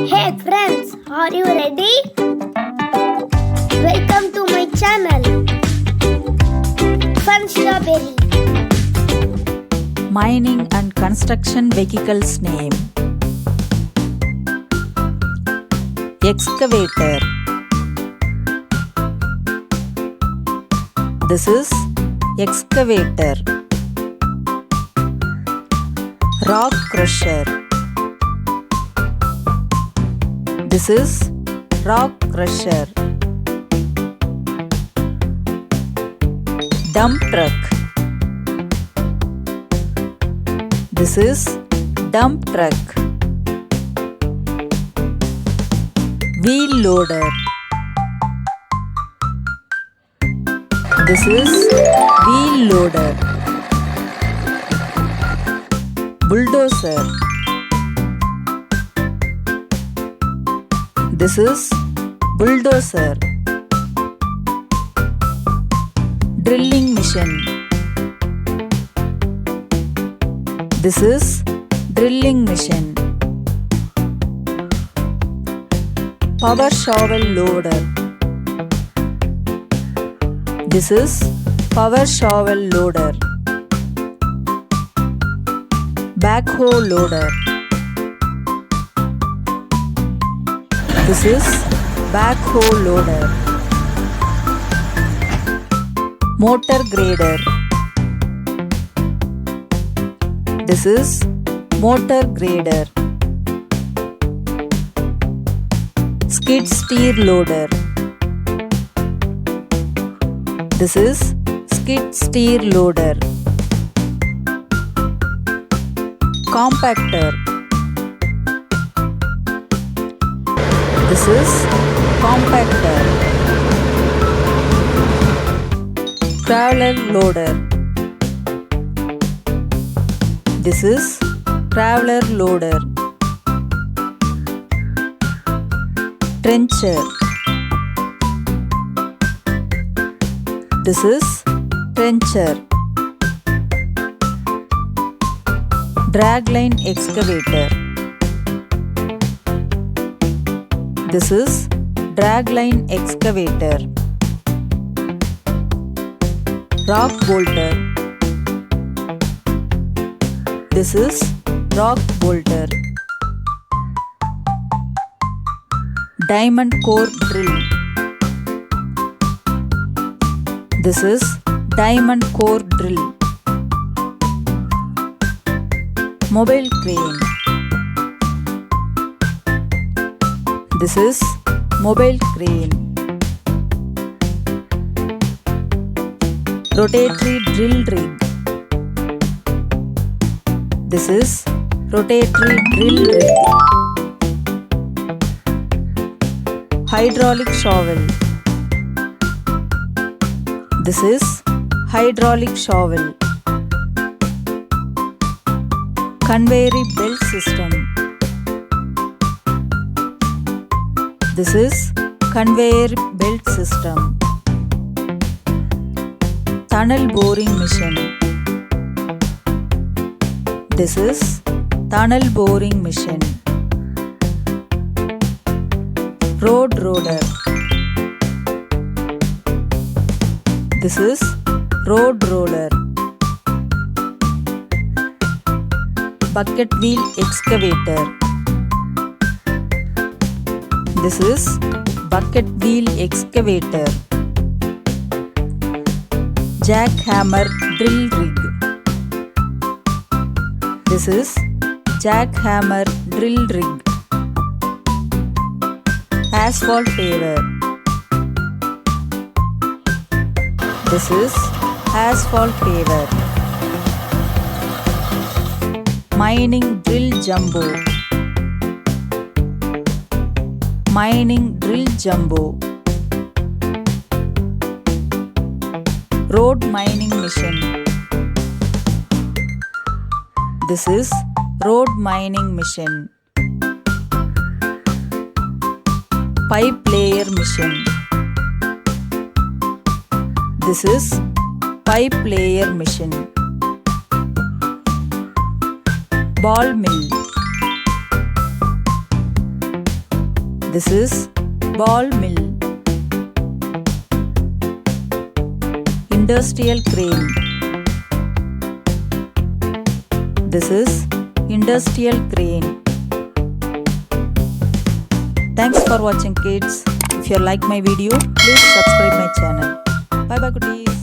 Hey friends, are you ready? Welcome to my channel, Fun Strawberry. Mining and construction vehicles name: Excavator. This is excavator. Rock crusher. This is rock crusher. Dump truck. This is dump truck. Wheel loader. This is wheel loader. Bulldozer. This is bulldozer. Drilling machine. This is drilling machine. Power shovel loader. This is power shovel loader. Backhoe loader. This is backhoe loader. Motor grader. This is motor grader. Skid steer loader. This is skid steer loader. Compactor. This is compactor. Traveler loader. This is traveler loader. Trencher. This is trencher. Dragline excavator. This is dragline excavator. Rock bolter. This is rock bolter. Diamond core drill. This is diamond core drill. Mobile crane. This is mobile crane. Rotatory drill rig. This is rotatory drill rig. Hydraulic shovel. This is hydraulic shovel. Conveyor belt system. This is conveyor belt system. Tunnel boring machine. This is tunnel boring machine. Road roller. This is road roller. Bucket wheel excavator. This is bucket wheel excavator. Jackhammer drill rig. This is jackhammer drill rig. Asphalt paver. This is asphalt paver. Mining drill jumbo. Mining drill jumbo. Road mining machine. This is road mining machine. Pipe layer machine. This is pipe layer machine. Ball mill. This is ball mill. Industrial crane. This is industrial crane. Thanks for watching, kids. If you like my video, please subscribe my channel. Bye bye, goodies.